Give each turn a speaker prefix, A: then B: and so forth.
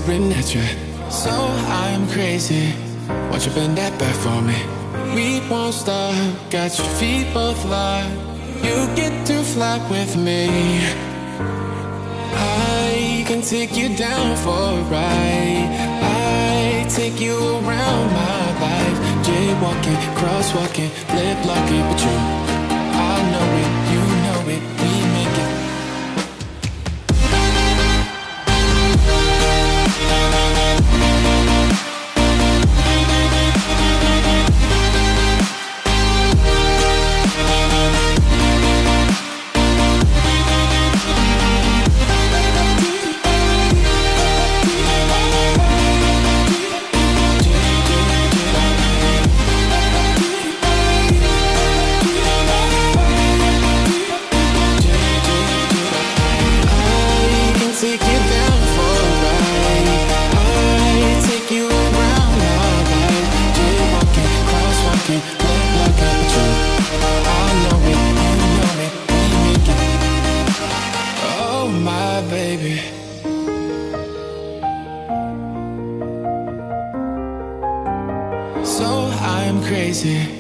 A: staring at you. So I'm crazy. Won't you bend that back for me? We won't stop. Got your feet both locked. You get to fly with me. I can take you down for a ride. I take you around my life. Jaywalking, crosswalking, lip locking, but you, I know it, you know it, we make it. Baby, so I'm crazy.